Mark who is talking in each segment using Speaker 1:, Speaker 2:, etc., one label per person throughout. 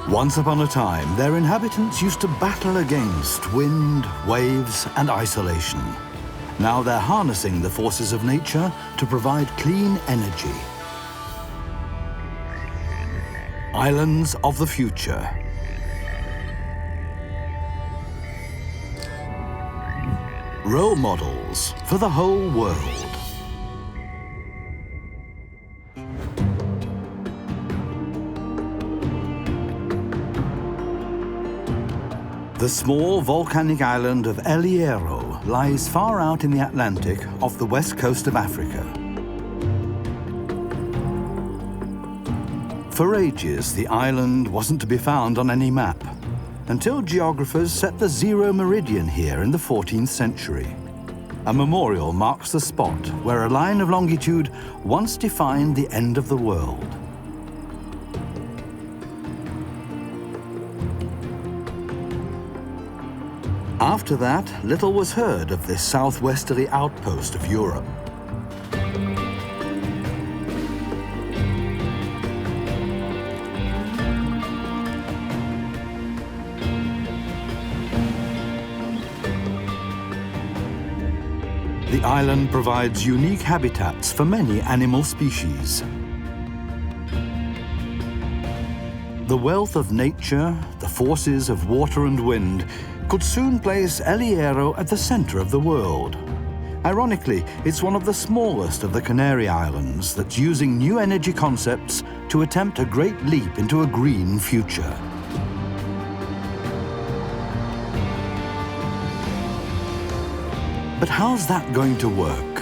Speaker 1: Once upon a time, their inhabitants used to battle against wind, waves, and isolation. Now they're harnessing the forces of nature to provide clean energy. Islands of the future. Role models for the whole world. The small volcanic island of Hierro lies far out in the Atlantic off the west coast of Africa. For ages, the island wasn't to be found on any map, until geographers set the zero meridian here in the 14th century. A memorial marks the spot where a line of longitude once defined the end of the world. After that, little was heard of this southwesterly outpost of Europe. The island provides unique habitats for many animal species. The wealth of nature, the forces of water and wind, could soon place Hierro at the center of the world. Ironically, it's one of the smallest of the Canary Islands that's using new energy concepts to attempt a great leap into a green future. But how's that going to work?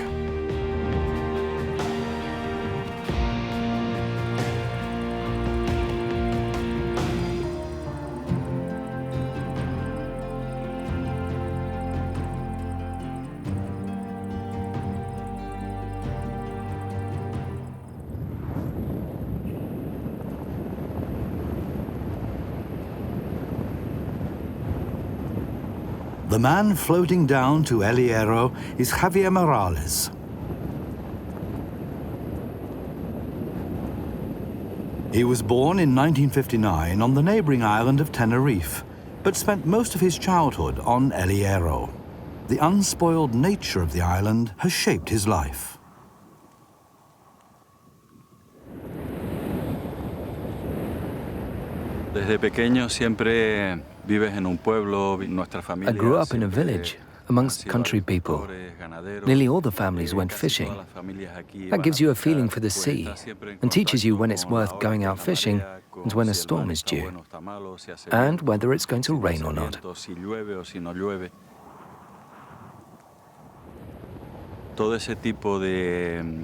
Speaker 1: The man floating down to Hierro is Javier Morales. He was born in 1959 on the neighboring island of Tenerife, but spent most of his childhood on Hierro. The unspoiled nature of the island has shaped his life.
Speaker 2: Desde pequeño siempre vives en un pueblo, nuestra familia.
Speaker 3: I grew up in a village amongst country people. Nearly all the families went fishing. That gives you a feeling for the sea and teaches you when it's worth going out fishing and when a storm is due, and whether it's going to rain or not.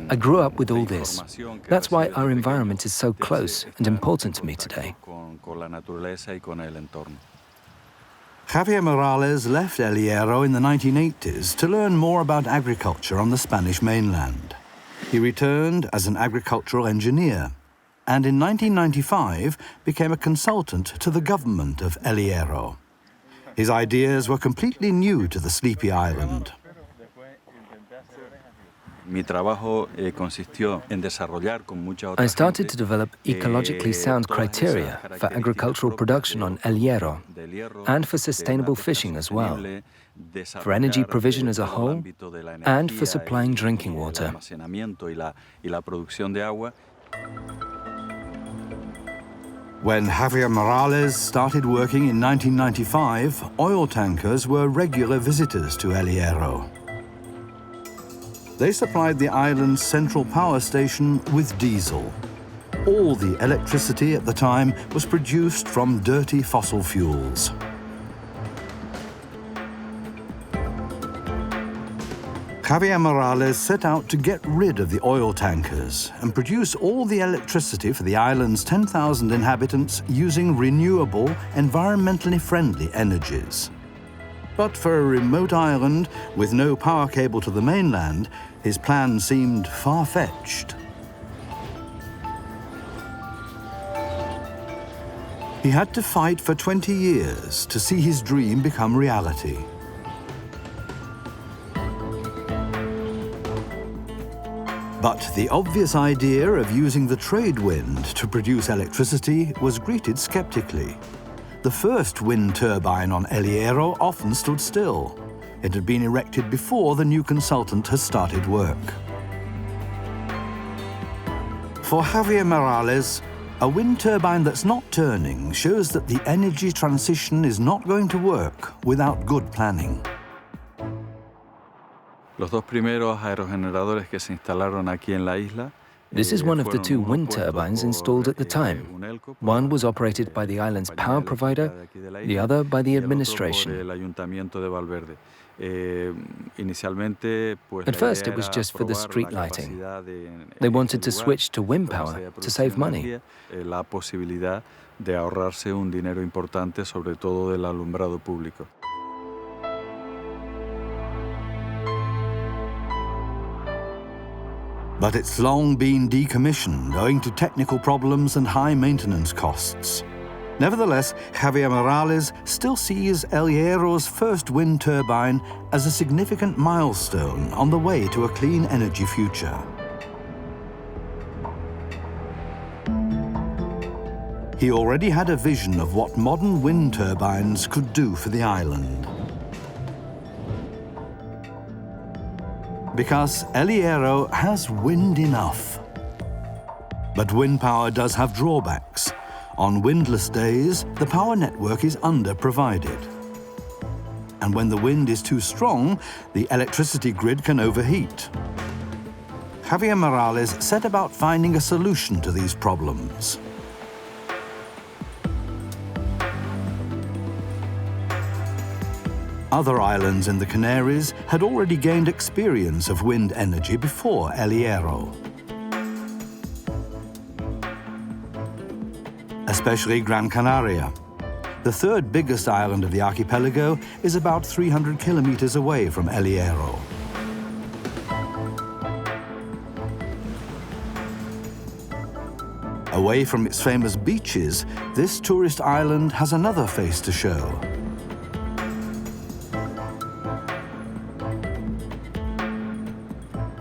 Speaker 3: I grew up with all this. That's why our environment is so close and important to me today.
Speaker 1: Javier Morales left Hierro in the 1980s to learn more about agriculture on the Spanish mainland. He returned as an agricultural engineer, and in 1995 became a consultant to the government of Hierro. His ideas were completely new to the sleepy island.
Speaker 2: I
Speaker 3: started to develop ecologically sound criteria for agricultural production on Hierro and for sustainable fishing as well, for energy provision as a whole, and for supplying drinking water.
Speaker 1: When Javier Morales started working in 1995, oil tankers were regular visitors to Hierro. They supplied the island's central power station with diesel. All the electricity at the time was produced from dirty fossil fuels. Javier Morales set out to get rid of the oil tankers and produce all the electricity for the island's 10,000 inhabitants using renewable, environmentally friendly energies. But for a remote island with no power cable to the mainland, his plan seemed far-fetched. He had to fight for 20 years to see his dream become reality. But the obvious idea of using the trade wind to produce electricity was greeted skeptically. The first wind turbine on El Hierro often stood still. It had been erected before the new consultant had started work. For Javier Morales, a wind turbine that's not turning shows that the energy transition is not going to work without good planning.
Speaker 2: Los dos primeros aerogeneradores que se instalaron aquí en la isla.
Speaker 3: This is one of the two wind turbines installed at the time. One was operated by the island's power provider, the other by the administration. At first, it was just for the street lighting. They wanted to switch to wind power to save money.
Speaker 2: La posibilidad de ahorrarse un dinero importante, sobre todo del alumbrado público.
Speaker 1: But it's long been decommissioned owing to technical problems and high maintenance costs. Nevertheless, Javier Morales still sees El Hierro's first wind turbine as a significant milestone on the way to a clean energy future. He already had a vision of what modern wind turbines could do for the island. Because El Hierro has wind enough. But wind power does have drawbacks. On windless days, the power network is under-provided. And when the wind is too strong, the electricity grid can overheat. Javier Morales set about finding a solution to these problems. Other islands in the Canaries had already gained experience of wind energy before El Hierro. Especially Gran Canaria. The third biggest island of the archipelago is about 300 kilometers away from El Hierro. Away from its famous beaches, this tourist island has another face to show.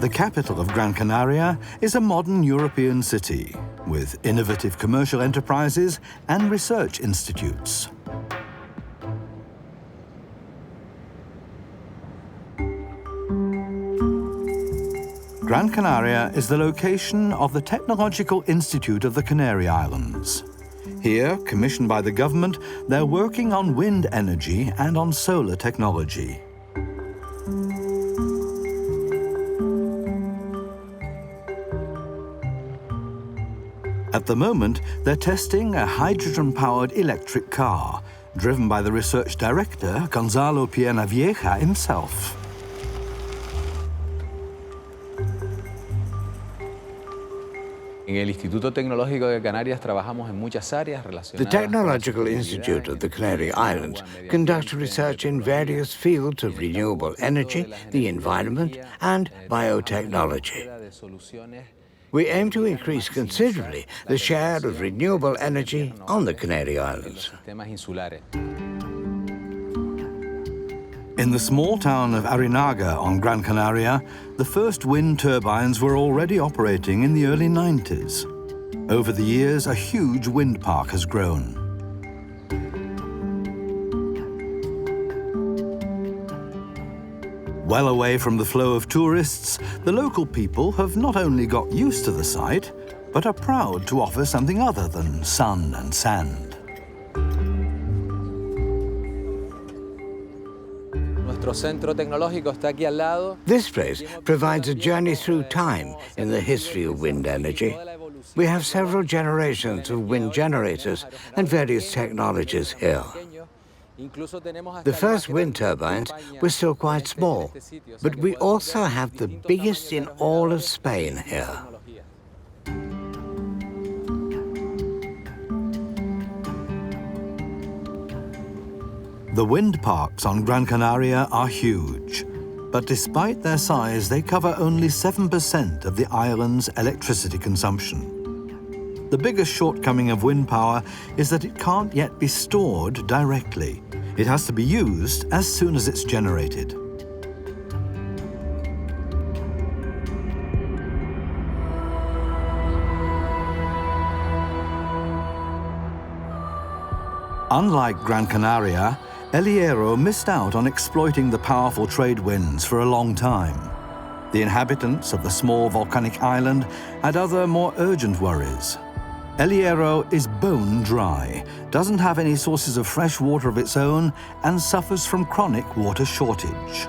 Speaker 1: The capital of Gran Canaria is a modern European city with innovative commercial enterprises and research institutes. Gran Canaria is the location of the Technological Institute of the Canary Islands. Here, commissioned by the government, they're working on wind energy and on solar technology. At the moment, they're testing a hydrogen-powered electric car, driven by the research director, Gonzalo Piernavieja himself.
Speaker 4: The Technological Institute of the Canary Islands conducts research in various fields of renewable energy, the environment, and biotechnology. We aim to increase considerably the share of renewable energy on the Canary Islands.
Speaker 1: In the small town of Arinaga on Gran Canaria, the first wind turbines were already operating in the early 90s. Over the years, a huge wind park has grown. Well away from the flow of tourists, the local people have not only got used to the site, but are proud to offer something other than sun and sand.
Speaker 4: This place provides a journey through time in the history of wind energy. We have several generations of wind generators and various technologies here. The first wind turbines were still quite small, but we also have the biggest in all of Spain here.
Speaker 1: The wind parks on Gran Canaria are huge, but despite their size, they cover only 7% of the island's electricity consumption. The biggest shortcoming of wind power is that it can't yet be stored directly. It has to be used as soon as it's generated. Unlike Gran Canaria, El Hierro missed out on exploiting the powerful trade winds for a long time. The inhabitants of the small volcanic island had other, more urgent worries. El Hierro is bone dry, doesn't have any sources of fresh water of its own, and suffers from chronic water shortage.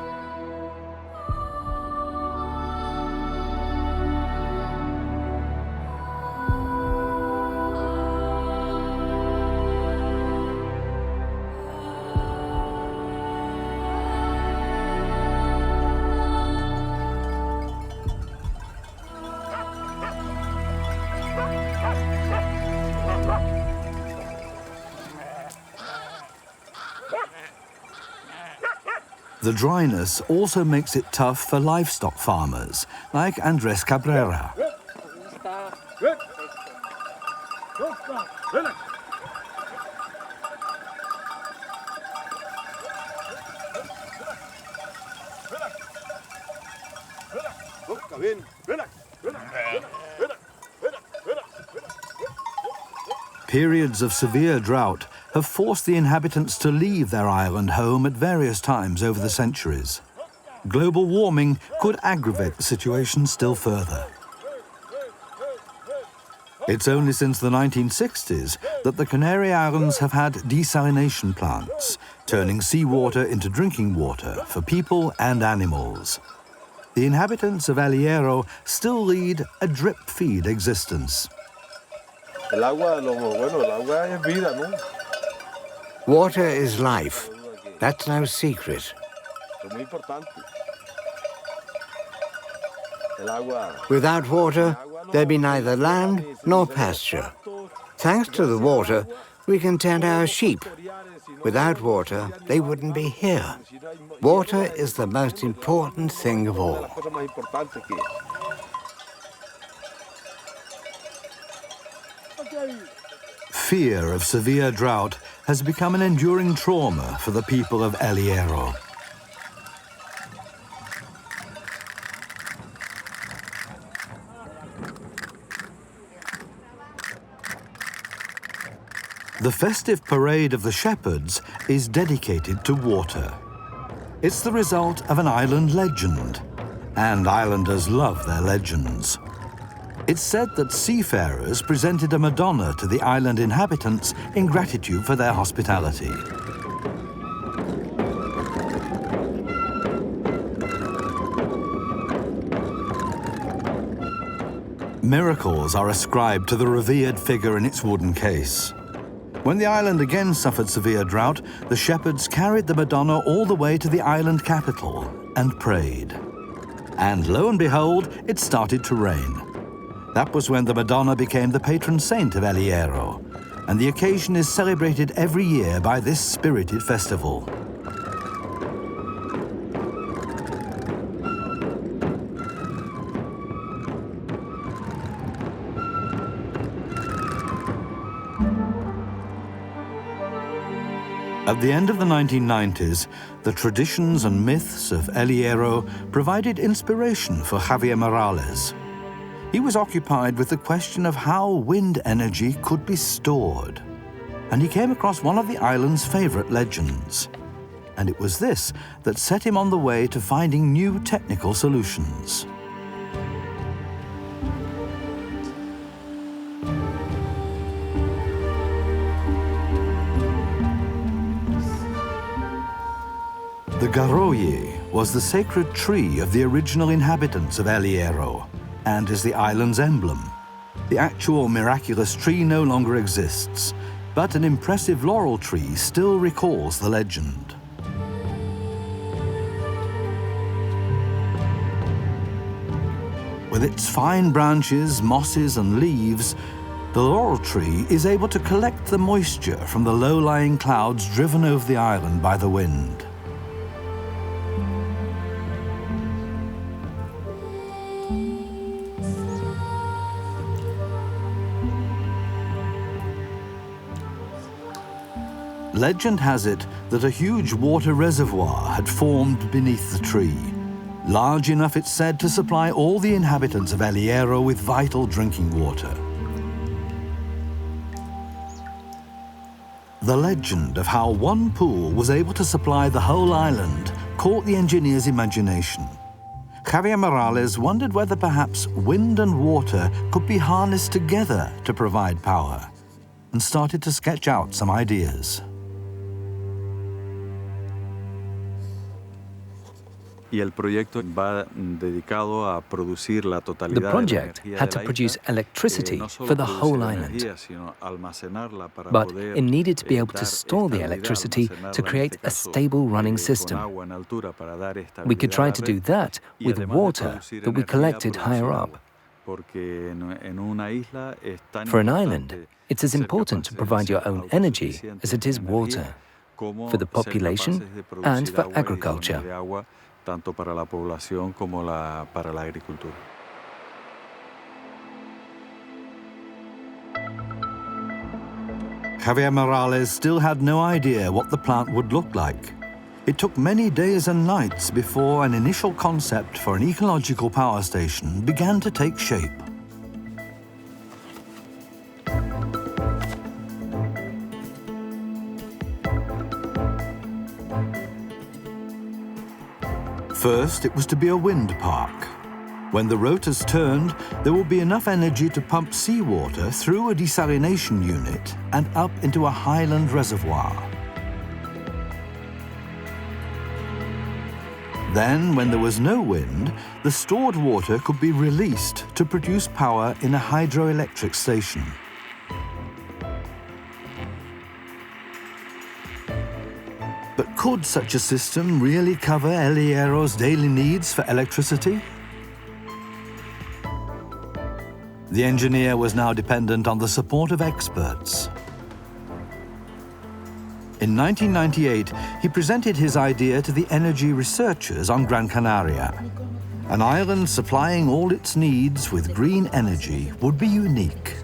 Speaker 1: The dryness also makes it tough for livestock farmers, like Andrés Cabrera. Periods of severe drought have forced the inhabitants to leave their island home at various times over the centuries. Global warming could aggravate the situation still further. It's only since the 1960s that the Canary Islands have had desalination plants, turning seawater into drinking water for people and animals. The inhabitants of El Hierro still lead a drip-feed existence.
Speaker 4: Water is life. That's no secret. Without water, there'd be neither land nor pasture. Thanks to the water, we can tend our sheep. Without water, they wouldn't be here. Water is the most important thing of all.
Speaker 1: Fear of severe drought has become an enduring trauma for the people of El Hierro. The festive parade of the shepherds is dedicated to water. It's the result of an island legend, and islanders love their legends. It's said that seafarers presented a Madonna to the island inhabitants in gratitude for their hospitality. Miracles are ascribed to the revered figure in its wooden case. When the island again suffered severe drought, the shepherds carried the Madonna all the way to the island capital and prayed. And lo and behold, it started to rain. That was when the Madonna became the patron saint of El Hierro, and the occasion is celebrated every year by this spirited festival. At the end of the 1990s, the traditions and myths of El Hierro provided inspiration for Javier Morales. He was occupied with the question of how wind energy could be stored, and he came across one of the island's favorite legends. And it was this that set him on the way to finding new technical solutions. The Garroye was the sacred tree of the original inhabitants of El Hierro, and is the island's emblem. The actual miraculous tree no longer exists, but an impressive laurel tree still recalls the legend. With its fine branches, mosses, and leaves, the laurel tree is able to collect the moisture from the low-lying clouds driven over the island by the wind. Legend has it that a huge water reservoir had formed beneath the tree, large enough, it's said, to supply all the inhabitants of El Hierro with vital drinking water. The legend of how one pool was able to supply the whole island caught the engineer's imagination. Javier Morales wondered whether perhaps wind and water could be harnessed together to provide power, and started to sketch out some ideas.
Speaker 2: The
Speaker 3: project had to produce electricity for the whole island, but it needed to be able to store the electricity to create a stable running system. We could try to do that with water that we collected higher up. For an island, it's as important to provide your own energy as it is water, for the population and for agriculture.
Speaker 2: Tanto para la población como para la agricultura.
Speaker 1: Javier Morales still had no idea what the plant would look like. It took many days and nights before an initial concept for an ecological power station began to take shape. First, it was to be a wind park. When the rotors turned, there would be enough energy to pump seawater through a desalination unit and up into a highland reservoir. Then, when there was no wind, the stored water could be released to produce power in a hydroelectric station. But could such a system really cover El Hierro's daily needs for electricity? The engineer was now dependent on the support of experts. In 1998, he presented his idea to the energy researchers on Gran Canaria. An island supplying all its needs with green energy would be unique.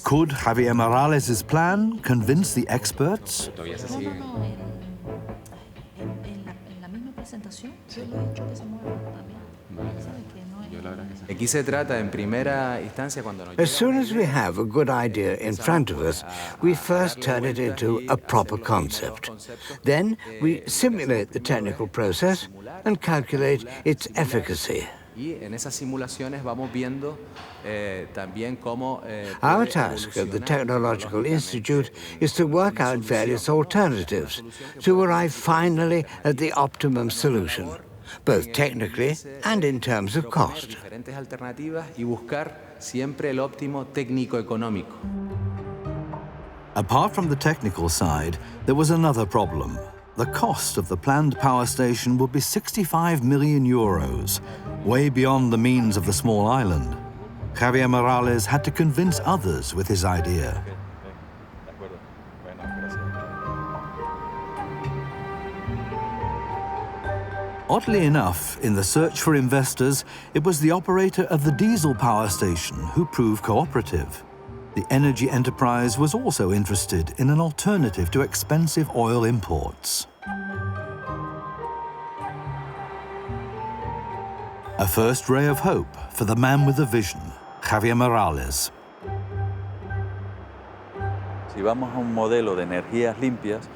Speaker 1: Could Javier Morales' plan convince the experts?
Speaker 4: As soon as we have a good idea in front of us, we first turn it into a proper concept. Then we simulate the technical process and calculate its efficacy. Our task at the Technological Institute is to work out various alternatives to arrive finally at the optimum solution, both technically and in terms of cost.
Speaker 1: Apart from the technical side, there was another problem. The cost of the planned power station would be 65 million euros, way beyond the means of the small island. Javier Morales had to convince others with his idea. Oddly enough, in the search for investors, it was the operator of the diesel power station who proved cooperative. The energy enterprise was also interested in an alternative to expensive oil imports. A first ray of hope for the man with a vision, Javier Morales.
Speaker 2: Si vamos a un modelo de energías limpias,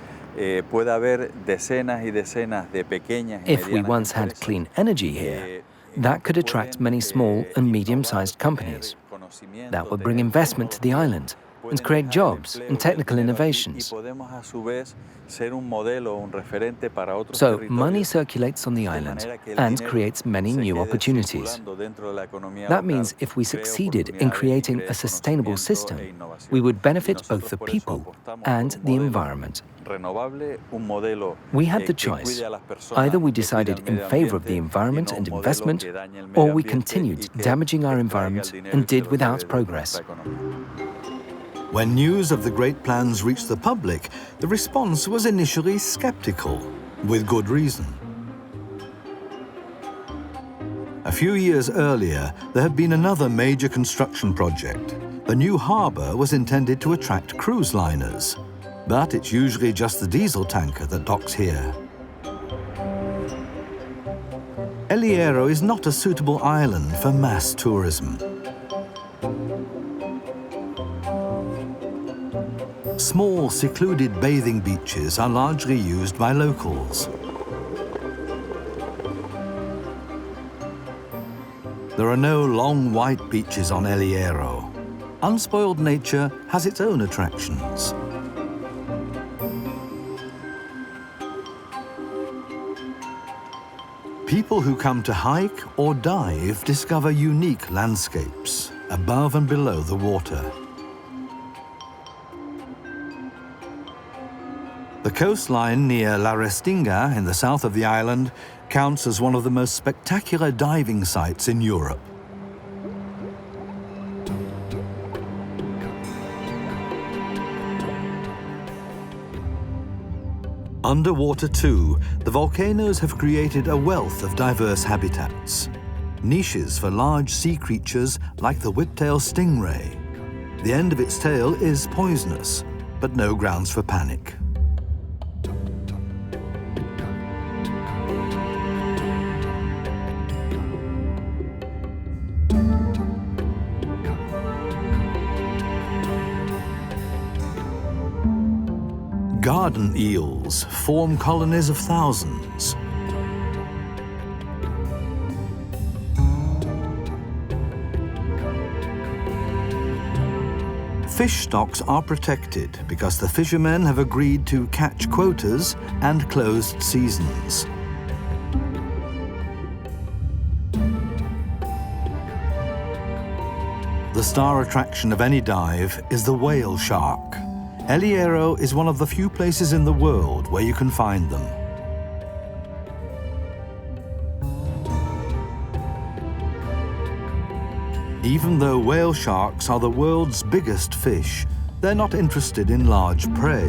Speaker 2: puede haber decenas y decenas de pequeñas y
Speaker 3: If we once had clean energy here, that could attract many small and medium-sized companies. That would bring investment to the island and create jobs and technical innovations. So money circulates on the island and creates many new opportunities. That means if we succeeded in creating a sustainable system, we would benefit both the people and the environment. We had the choice. Either we decided in favor of the environment and investment, or we continued damaging our environment and did without progress.
Speaker 1: When news of the great plans reached the public, the response was initially skeptical, with good reason. A few years earlier, there had been another major construction project. The new harbour was intended to attract cruise liners, but it's usually just the diesel tanker that docks here. El Hierro is not a suitable island for mass tourism. Small, secluded bathing beaches are largely used by locals. There are no long white beaches on El Hierro. Unspoiled nature has its own attractions. People who come to hike or dive discover unique landscapes above and below the water. The coastline near La Restinga in the south of the island counts as one of the most spectacular diving sites in Europe. Underwater too, the volcanoes have created a wealth of diverse habitats. Niches for large sea creatures like the whiptail stingray. The end of its tail is poisonous, but no grounds for panic. Garden eels form colonies of thousands. Fish stocks are protected because the fishermen have agreed to catch quotas and closed seasons. The star attraction of any dive is the whale shark. El Hierro is one of the few places in the world where you can find them. Even though whale sharks are the world's biggest fish, they're not interested in large prey.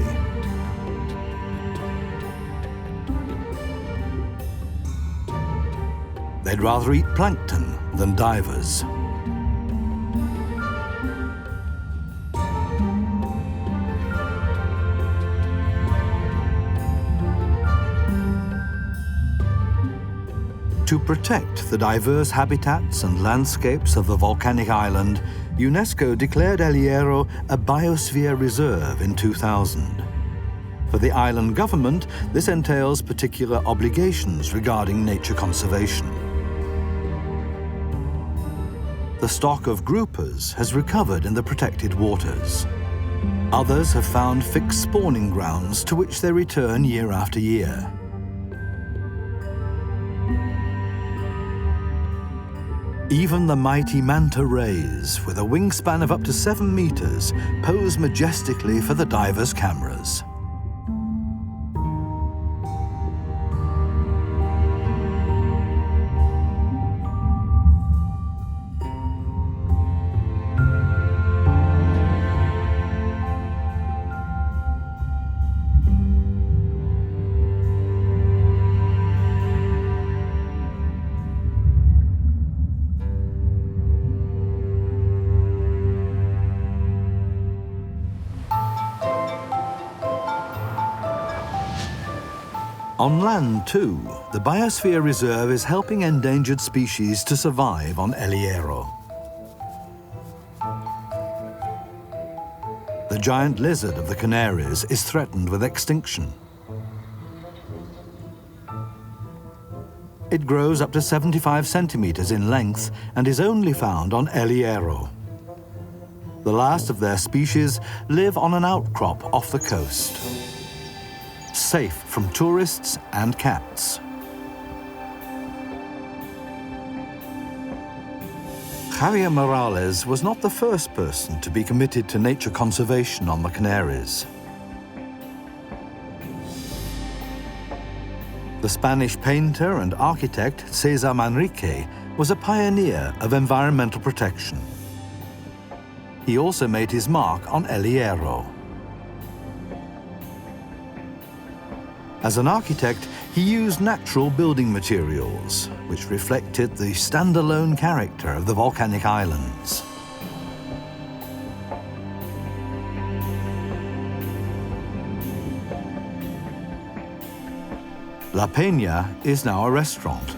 Speaker 1: They'd rather eat plankton than divers. To protect the diverse habitats and landscapes of the volcanic island, UNESCO declared El Hierro a biosphere reserve in 2000. For the island government, this entails particular obligations regarding nature conservation. The stock of groupers has recovered in the protected waters. Others have found fixed spawning grounds to which they return year after year. Even the mighty manta rays, with a wingspan of up to 7 meters, pose majestically for the divers' cameras. On land, too, the Biosphere Reserve is helping endangered species to survive on El Hierro. The giant lizard of the Canaries is threatened with extinction. It grows up to 75 centimeters in length and is only found on El Hierro. The last of their species live on an outcrop off the coast, safe from tourists and cats. Javier Morales was not the first person to be committed to nature conservation on the Canaries. The Spanish painter and architect César Manrique was a pioneer of environmental protection. He also made his mark on El Hierro. As an architect, he used natural building materials, which reflected the standalone character of the volcanic islands. La Peña is now a restaurant.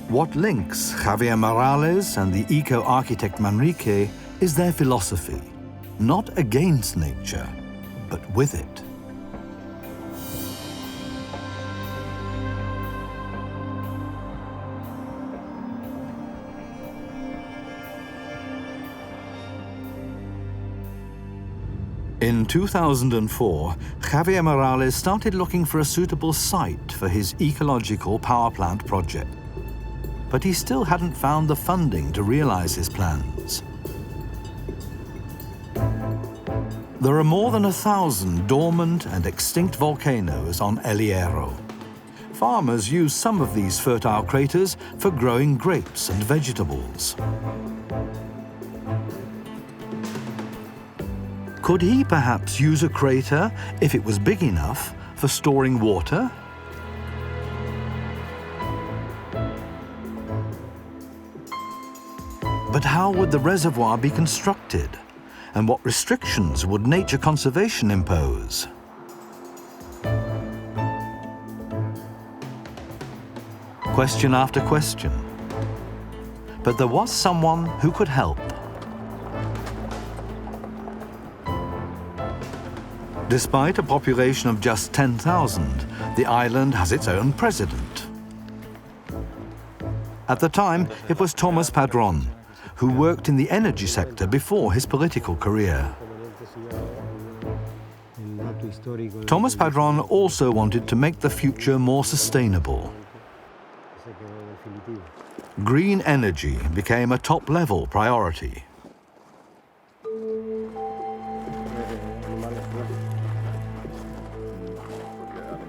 Speaker 1: What links Javier Morales and the eco-architect Manrique is their philosophy, not against nature, but with it. In 2004, Javier Morales started looking for a suitable site for his ecological power plant project. But he still hadn't found the funding to realize his plans. There are more than 1,000 dormant and extinct volcanoes on El Hierro. Farmers use some of these fertile craters for growing grapes and vegetables. Could he perhaps use a crater, if it was big enough, for storing water? But how would the reservoir be constructed? And what restrictions would nature conservation impose? Question after question. But there was someone who could help. Despite a population of just 10,000, the island has its own president. At the time, it was Thomas Padron, who worked in the energy sector before his political career. Thomas Padron also wanted to make the future more sustainable. Green energy became a top-level priority.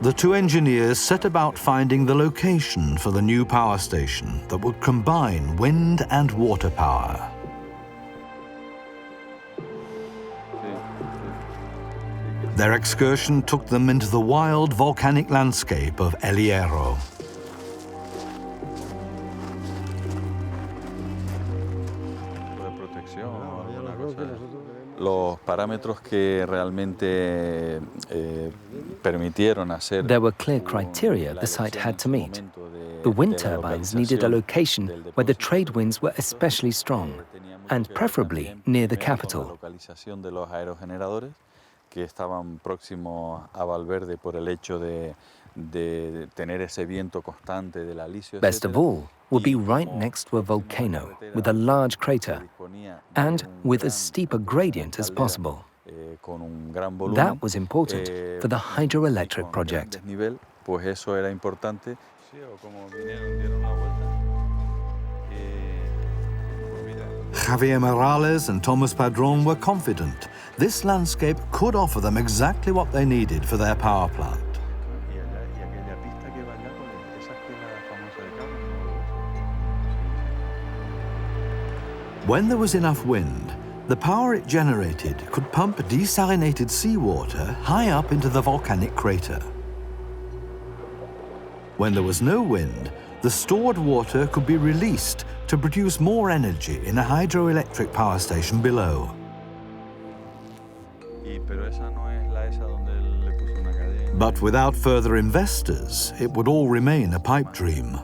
Speaker 1: The two engineers set about finding the location for the new power station that would combine wind and water power. Their excursion took them into the wild volcanic landscape of El Hierro.
Speaker 2: Los parámetros que realmente permitieron hacer.
Speaker 3: There were clear criteria the site had to meet. The wind turbines needed a location where the trade winds were especially strong, and preferably near the capital.
Speaker 2: Localización de los aerogeneradores que estaban próximos a Valverde por el hecho de tener ese viento constante del alisio.
Speaker 3: Best of all, would be right next to a volcano with a large crater and with as steep a gradient as possible. That was important for the hydroelectric project.
Speaker 2: Pues eso era importante.
Speaker 1: Javier Morales and Thomas Padron were confident this landscape could offer them exactly what they needed for their power plant. When there was enough wind, the power it generated could pump desalinated seawater high up into the volcanic crater. When there was no wind, the stored water could be released to produce more energy in a hydroelectric power station below. But without further investors, it would all remain a pipe dream.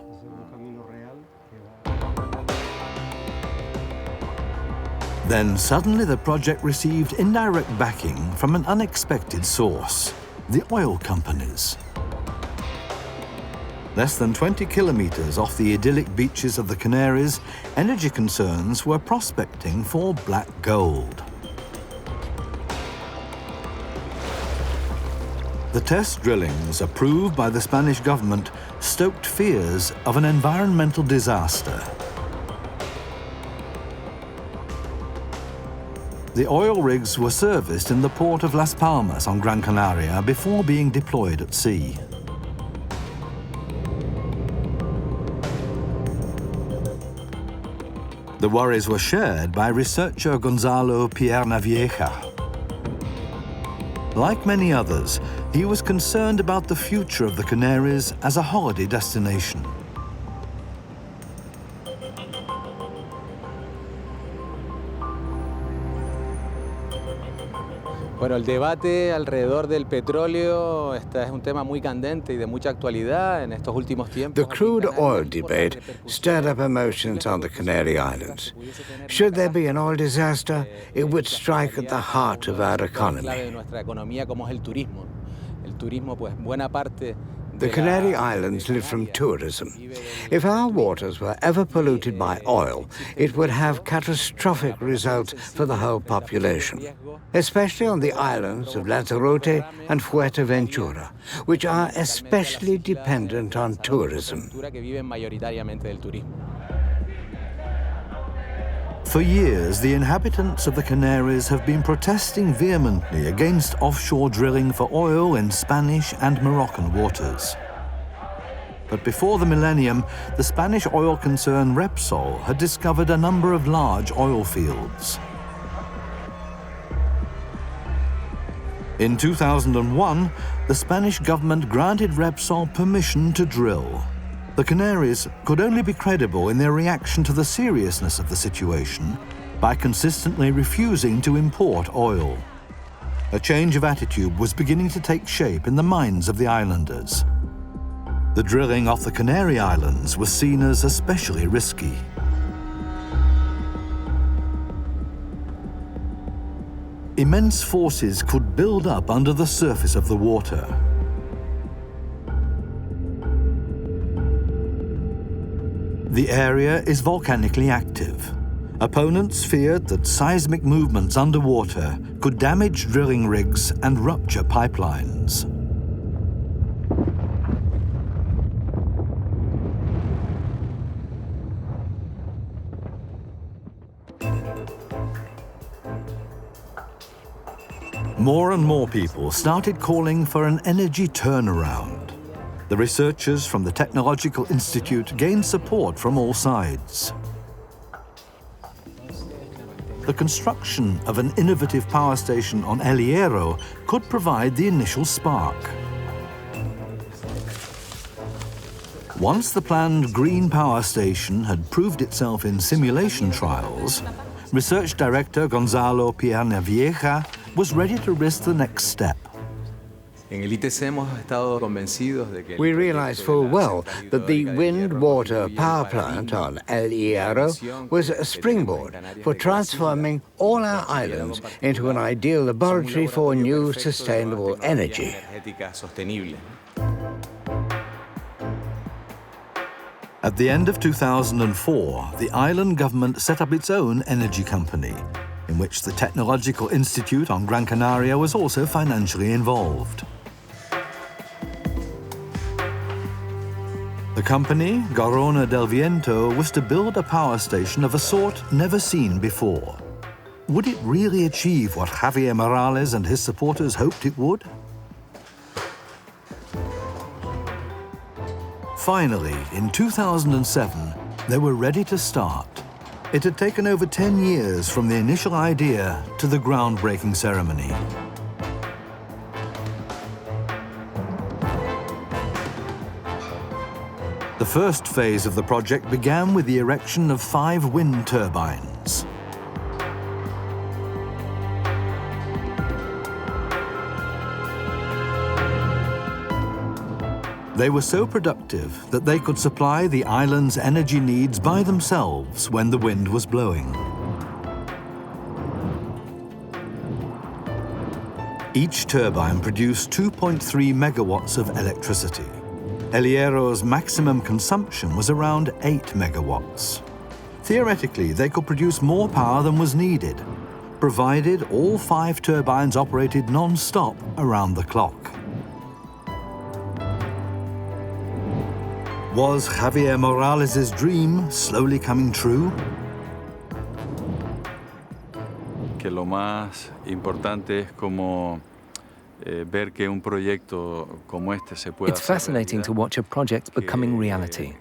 Speaker 1: Then suddenly the project received indirect backing from an unexpected source, the oil companies. Less than 20 kilometers off the idyllic beaches of the Canaries, energy concerns were prospecting for black gold. The test drillings approved by the Spanish government stoked fears of an environmental disaster. The oil rigs were serviced in the port of Las Palmas on Gran Canaria before being deployed at sea. The worries were shared by researcher Gonzalo Piernavieja. Like many others, he was concerned about the future of the Canaries as a holiday destination.
Speaker 5: Bueno, el debate alrededor del petróleo es un tema muy candente y de mucha actualidad en estos últimos tiempos.
Speaker 4: The crude oil debate stirred up emotions on the Canary Islands. Should there be an oil disaster, it would strike at the heart of our economy. The Canary Islands live from tourism. If our waters were ever polluted by oil, it would have catastrophic results for the whole population, especially on the islands of Lanzarote and Fuerteventura, which are especially dependent on tourism.
Speaker 1: For years, the inhabitants of the Canaries have been protesting vehemently against offshore drilling for oil in Spanish and Moroccan waters. But before the millennium, the Spanish oil concern Repsol had discovered a number of large oil fields. In 2001, the Spanish government granted Repsol permission to drill. The Canaries could only be credible in their reaction to the seriousness of the situation by consistently refusing to import oil. A change of attitude was beginning to take shape in the minds of the islanders. The drilling off the Canary Islands was seen as especially risky. Immense forces could build up under the surface of the water. The area is volcanically active. Opponents feared that seismic movements underwater could damage drilling rigs and rupture pipelines. More and more people started calling for an energy turnaround. The researchers from the Technological Institute gained support from all sides. The construction of an innovative power station on El Hierro could provide the initial spark. Once the planned green power station had proved itself in simulation trials, Research Director Gonzalo Piernavieja was ready to risk the next step.
Speaker 5: We
Speaker 4: realize full well that the wind-water power plant on El Hierro was a springboard for transforming all our islands into an ideal laboratory for new sustainable energy.
Speaker 1: At the end of 2004, the island government set up its own energy company, in which the Technological Institute on Gran Canaria was also financially involved. The company, Garona del Viento, was to build a power station of a sort never seen before. Would it really achieve what Javier Morales and his supporters hoped it would? Finally, in 2007, they were ready to start. It had taken over 10 years from the initial idea to the groundbreaking ceremony. The first phase of the project began with the erection of 5 wind turbines. They were so productive that they could supply the island's energy needs by themselves when the wind was blowing. Each turbine produced 2.3 megawatts of electricity. El Hierro's maximum consumption was around 8 megawatts. Theoretically, they could produce more power than was needed, provided all 5 turbines operated non-stop around the clock. Was Javier Morales' dream slowly coming true?
Speaker 2: Que lo más importante es como ver que un proyecto como este se pueda.
Speaker 3: It's fascinating to watch a project becoming reality,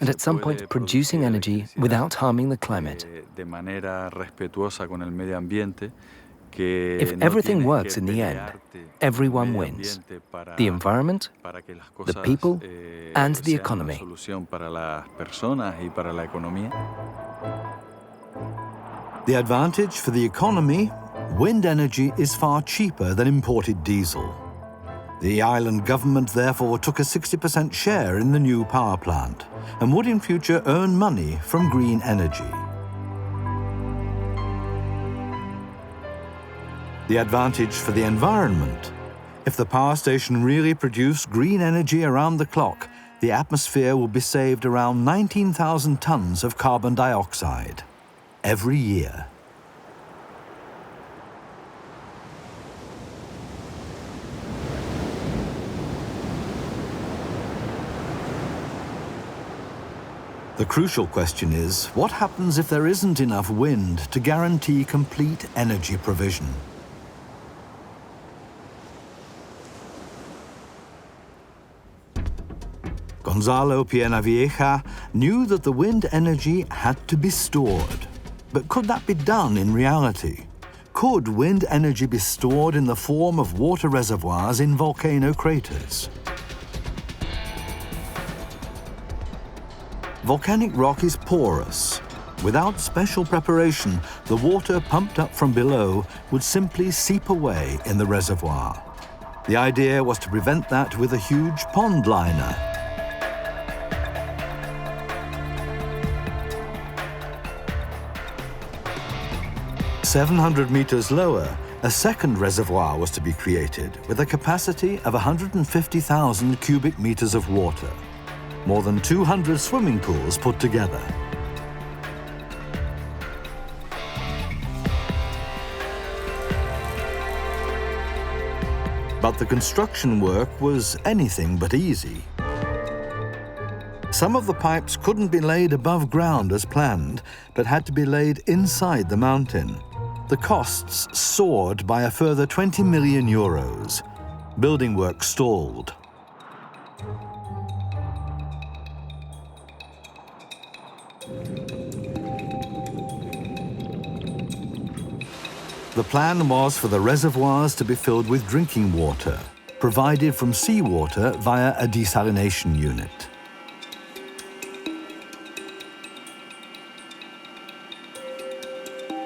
Speaker 3: and at some point producing energy without harming the climate.
Speaker 2: De manera respetuosa con el medio ambiente.
Speaker 3: If everything works in the end, everyone wins. The environment, the people, and the economy.
Speaker 1: The advantage for the economy wind energy is far cheaper than imported diesel. The island government therefore took a 60% share in the new power plant and would in future earn money from green energy. The advantage for the environment: if the power station really produced green energy around the clock, the atmosphere would be saved around 19,000 tons of carbon dioxide every year. The crucial question is, what happens if there isn't enough wind to guarantee complete energy provision? Gonzalo Pienavieja knew that the wind energy had to be stored. But could that be done in reality? Could wind energy be stored in the form of water reservoirs in volcano craters? Volcanic rock is porous. Without special preparation, the water pumped up from below would simply seep away in the reservoir. The idea was to prevent that with a huge pond liner. "700 meters lower, a second reservoir was to be created with a capacity of 150,000 cubic meters of water. More than 200 swimming pools put together. But the construction work was anything but easy. Some of the pipes couldn't be laid above ground as planned, but had to be laid inside the mountain. The costs soared by a further 20 million euros. Building work stalled. The plan was for the reservoirs to be filled with drinking water, provided from seawater via a desalination unit.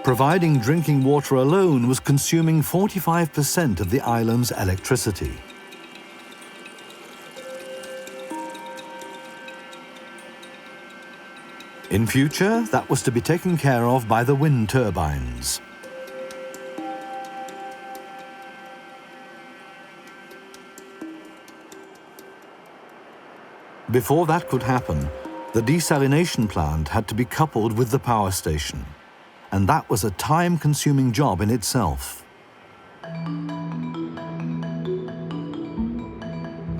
Speaker 1: Providing drinking water alone was consuming 45% of the island's electricity. In future, that was to be taken care of by the wind turbines. Before that could happen, the desalination plant had to be coupled with the power station, and that was a time-consuming job in itself.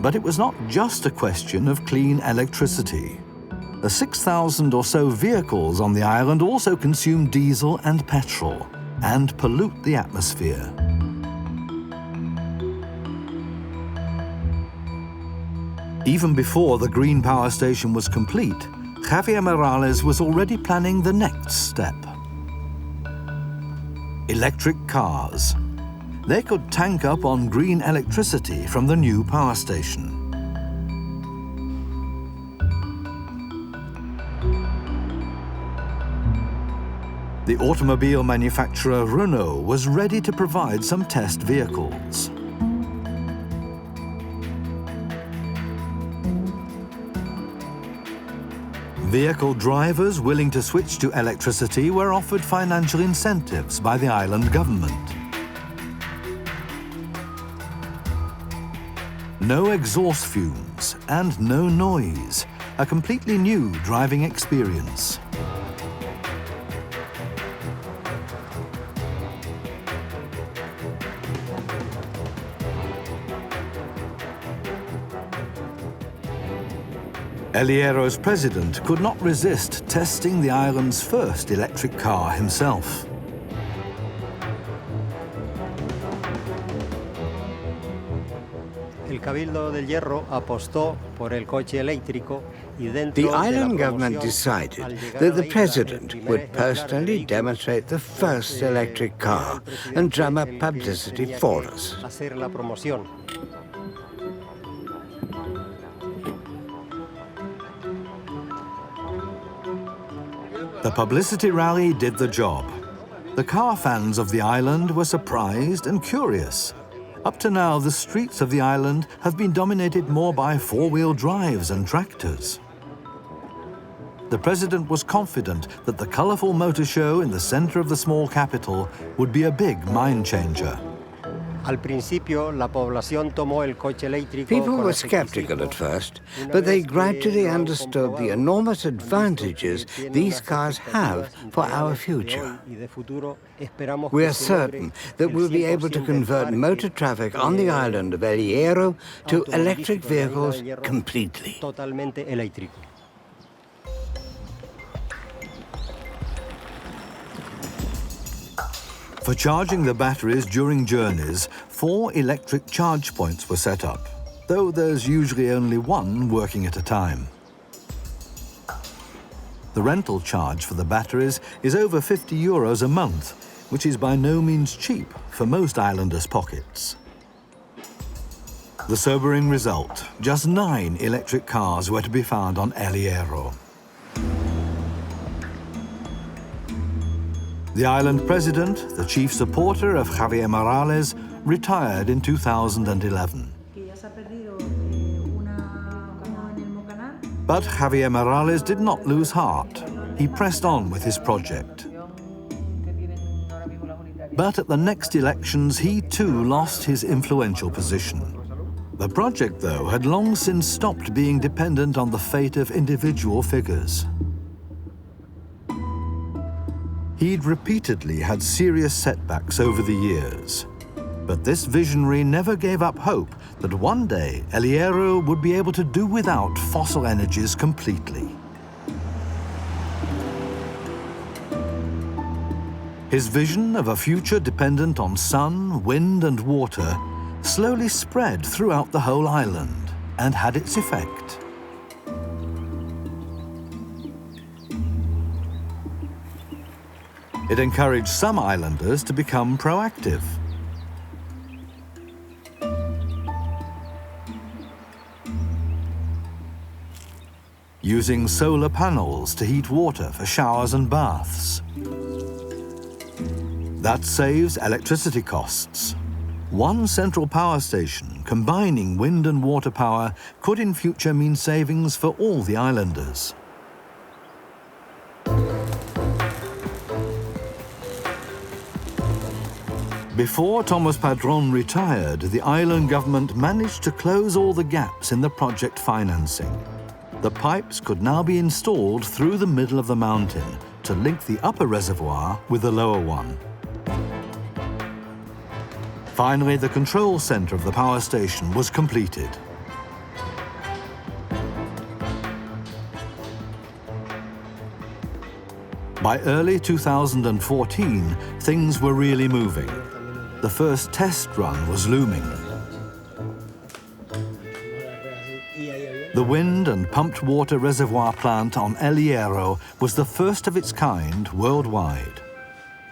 Speaker 1: But it was not just a question of clean electricity. The 6,000 or so vehicles on the island also consume diesel and petrol and pollute the atmosphere. Even before the green power station was complete, Javier Morales was already planning the next step. Electric cars. They could tank up on green electricity from the new power station. The automobile manufacturer Renault was ready to provide some test vehicles. Vehicle drivers willing to switch to electricity were offered financial incentives by the island government. No exhaust fumes and no noise, a completely new driving experience. Hierro's president could not resist testing the island's first electric car himself.
Speaker 4: The island government decided that the president would personally demonstrate the first electric car and drum up publicity for us.
Speaker 1: The publicity rally did the job. The car fans of the island were surprised and curious. Up to now, the streets of the island have been dominated more by four-wheel drives and tractors. The president was confident that the colourful motor show in the centre of the small capital would be a big mind changer.
Speaker 4: People were skeptical at first, but they gradually understood the enormous advantages these cars have for our future. We are certain that we'll be able to convert motor traffic on the island of El Hierro to electric vehicles completely.
Speaker 1: For charging the batteries during journeys, 4 electric charge points were set up, though there's usually only one working at a time. The rental charge for the batteries is over €50 a month, which is by no means cheap for most islanders' pockets. The sobering result, just 9 electric cars were to be found on El Hierro. The island president, the chief supporter of Javier Morales, retired in 2011. But Javier Morales did not lose heart. He pressed on with his project. But at the next elections, he too lost his influential position. The project, though, had long since stopped being dependent on the fate of individual figures. He'd repeatedly had serious setbacks over the years. But this visionary never gave up hope that one day El Hierro would be able to do without fossil energies completely. His vision of a future dependent on sun, wind and water slowly spread throughout the whole island and had its effect. It encouraged some islanders to become proactive. Using solar panels to heat water for showers and baths. That saves electricity costs. One central power station combining wind and water power could in future mean savings for all the islanders. Before Thomas Padron retired, the island government managed to close all the gaps in the project financing. The pipes could now be installed through the middle of the mountain to link the upper reservoir with the lower one. Finally, the control center of the power station was completed. By early 2014, things were really moving. The first test run was looming. The wind and pumped water reservoir plant on El Hierro was the first of its kind worldwide.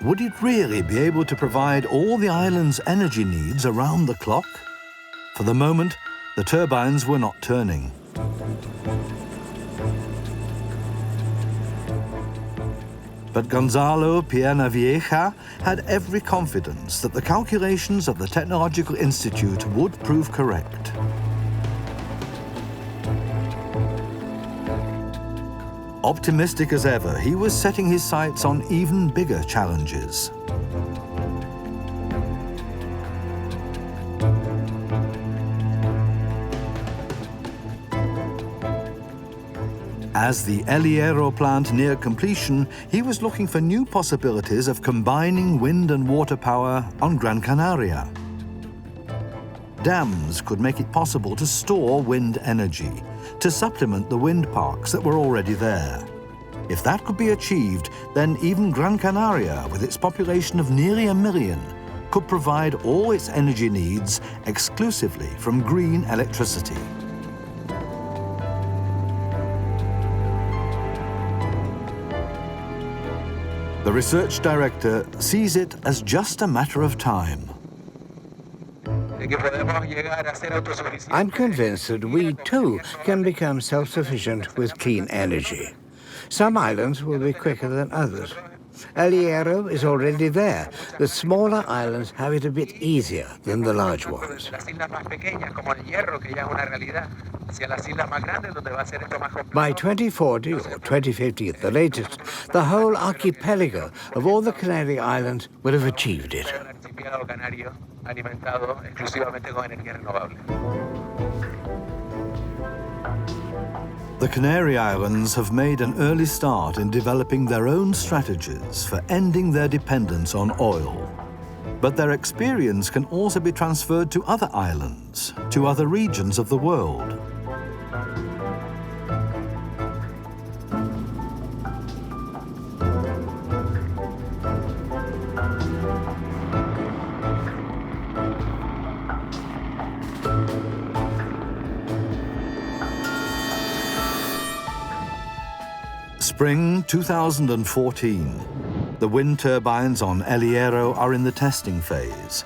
Speaker 1: Would it really be able to provide all the island's energy needs around the clock? For the moment, the turbines were not turning. But Gonzalo Piernavieja had every confidence that the calculations of the Technological Institute would prove correct. Optimistic as ever, he was setting his sights on even bigger challenges. As the El Hierro plant neared completion, he was looking for new possibilities of combining wind and water power on Gran Canaria. Dams could make it possible to store wind energy, to supplement the wind parks that were already there. If that could be achieved, then even Gran Canaria, with its population of nearly 1 million, could provide all its energy needs exclusively from green electricity. The research director sees it as just a matter of time.
Speaker 4: I'm convinced that we, too, can become self-sufficient with clean energy. Some islands will be quicker than others. El Hierro is already there. The smaller islands have it a bit easier than the large ones. By 2040 or 2050 at the latest, the whole archipelago of all the Canary Islands will have achieved it.
Speaker 1: The Canary Islands have made an early start in developing their own strategies for ending their dependence on oil. But their experience can also be transferred to other islands, to other regions of the world. Spring 2014. The wind turbines on El Hierro are in the testing phase.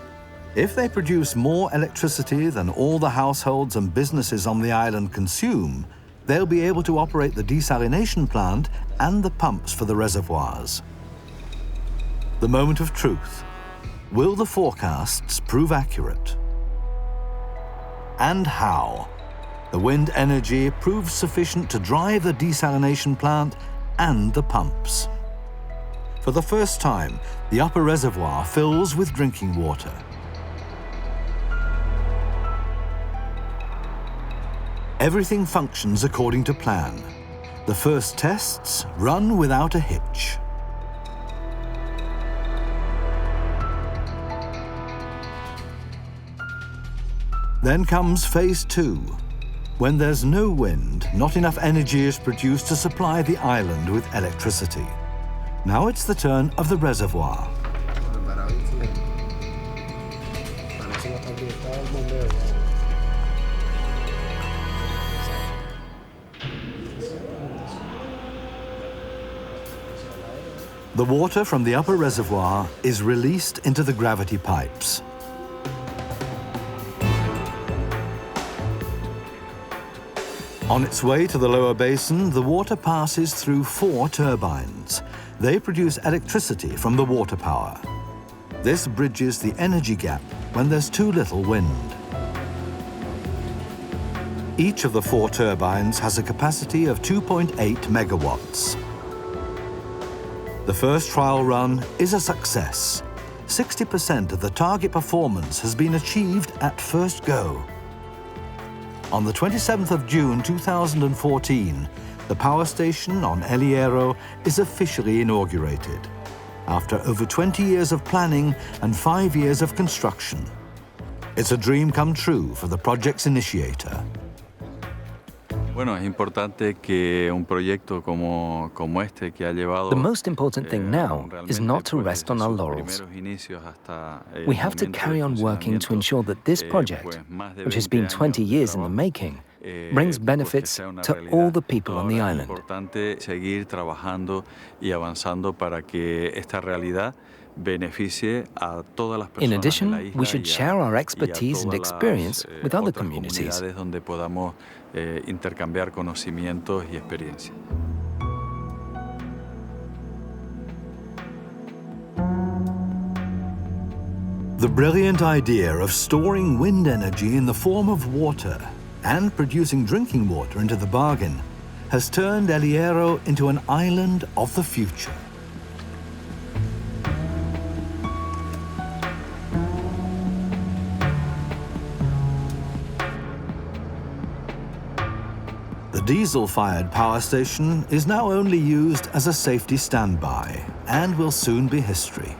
Speaker 1: If they produce more electricity than all the households and businesses on the island consume, they'll be able to operate the desalination plant and the pumps for the reservoirs. The moment of truth. Will the forecasts prove accurate? And how? The wind energy proves sufficient to drive the desalination plant and the pumps. For the first time, the upper reservoir fills with drinking water. Everything functions according to plan. The first tests run without a hitch. Then comes phase 2. When there's no wind, not enough energy is produced to supply the island with electricity. Now it's the turn of the reservoir. The water from the upper reservoir is released into the gravity pipes. On its way to the lower basin, the water passes through 4 turbines. They produce electricity from the water power. This bridges the energy gap when there's too little wind. Each of the 4 turbines has a capacity of 2.8 megawatts. The first trial run is a success. 60% of the target performance has been achieved at first go. On the 27th of June 2014, the power station on El Hierro is officially inaugurated, after over 20 years of planning and 5 years of construction. It's a dream come true for the project's initiator.
Speaker 2: Bueno, es importante que un proyecto como este que ha llevado.
Speaker 3: The most important thing now is not to rest on our laurels. We have to carry on working to ensure that this project, which has been 20 years in the making, brings benefits to all the people on the island.
Speaker 2: Es importante seguir trabajando y avanzando para que esta realidad beneficie a todas las personas.
Speaker 3: In addition, we should share our expertise and experience with other communities.
Speaker 2: Donde podamos intercambiar conocimientos y experiencias.
Speaker 1: The brilliant idea of storing wind energy in the form of water and producing drinking water into the bargain has turned El Hierro into an island of the future. The diesel-fired power station is now only used as a safety standby and will soon be history.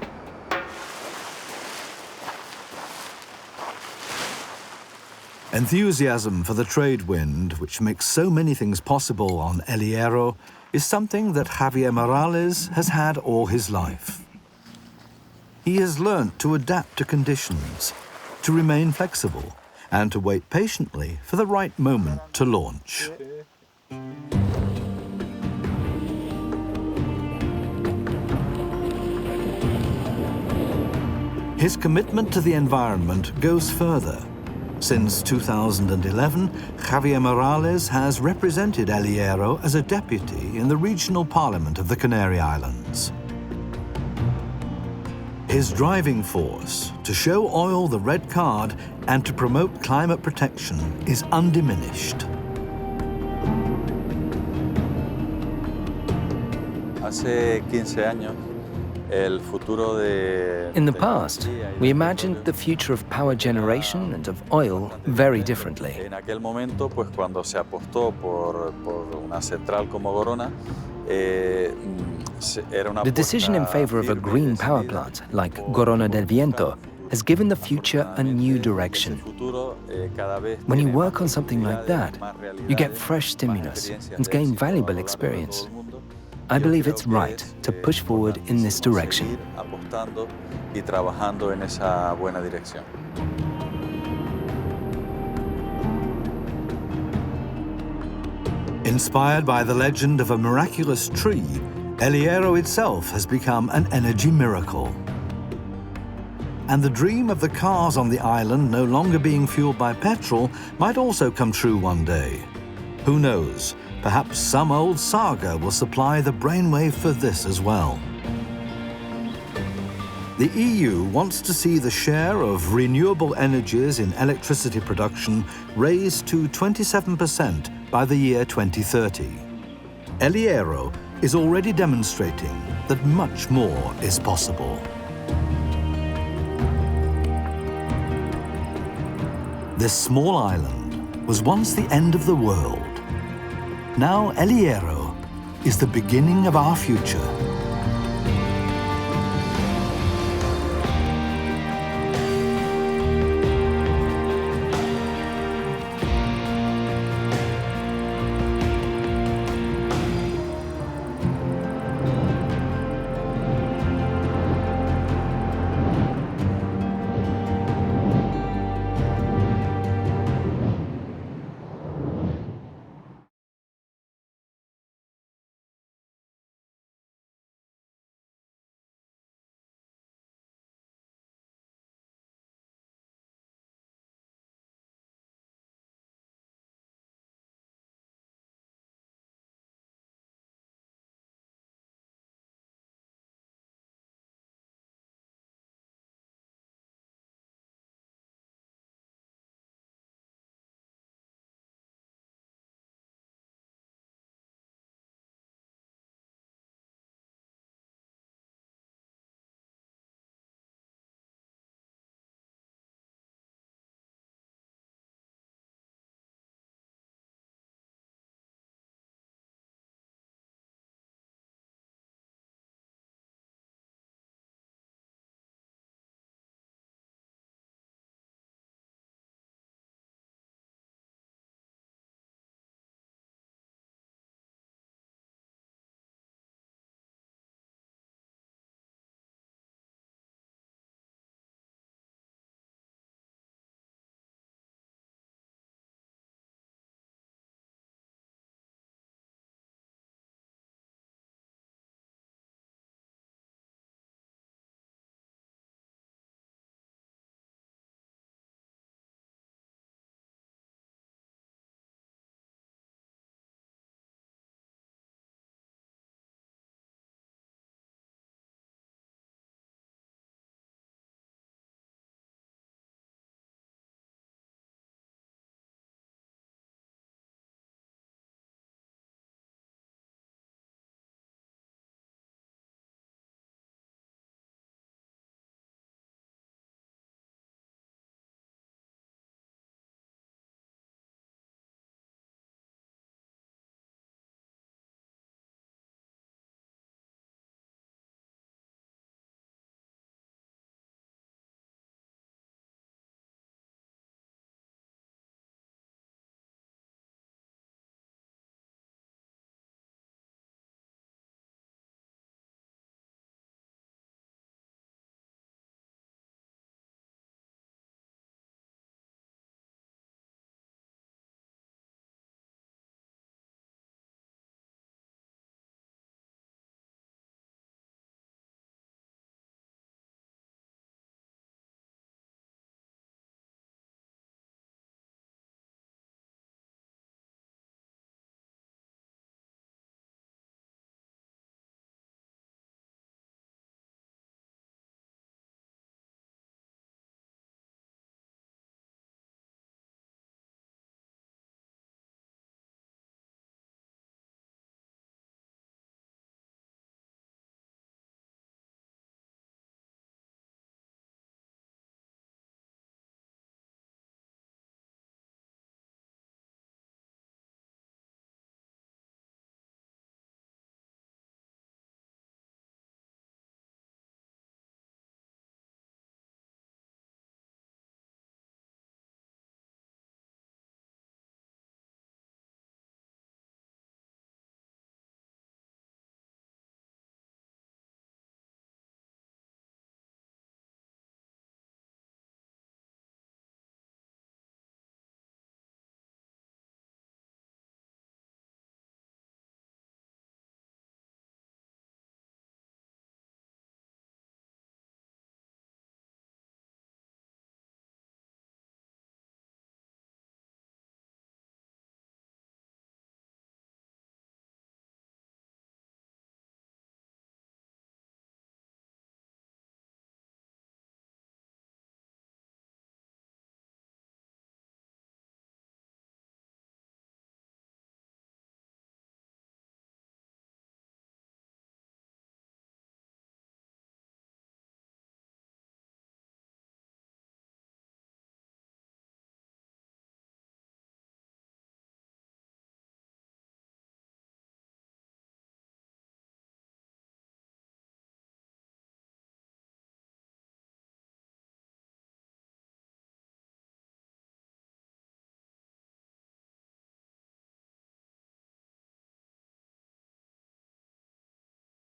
Speaker 1: Enthusiasm for the trade wind, which makes so many things possible on El Hierro, is something that Javier Morales has had all his life. He has learnt to adapt to conditions, to remain flexible, and to wait patiently for the right moment to launch. His commitment to the environment goes further. Since 2011, Javier Morales has represented El Hierro as a deputy in the regional parliament of the Canary Islands. His driving force to show oil the red card and to promote climate protection is undiminished.
Speaker 2: Hace 15 años, el futuro de
Speaker 3: In the past, we imagined the future of power generation and of oil very differently.
Speaker 2: En aquel momento, pues cuando se apostó por una central como Gorona, era una
Speaker 3: The decision in favor of a green power plant like Gorona del Viento has given the future a new direction. When you work on something like that, you get fresh stimulus and gain valuable experience. I believe it's right to push forward in this direction.
Speaker 2: Apostando y trabajando en esa buena dirección.
Speaker 1: Inspired by the legend of a miraculous tree, El Hierro itself has become an energy miracle. And the dream of the cars on the island no longer being fueled by petrol might also come true one day. Who knows? Perhaps some old saga will supply the brainwave for this as well. The EU wants to see the share of renewable energies in electricity production raised to 27% by the year 2030. El Hierro is already demonstrating that much more is possible. This small island was once the end of the world. Now El Hierro is the beginning of our future.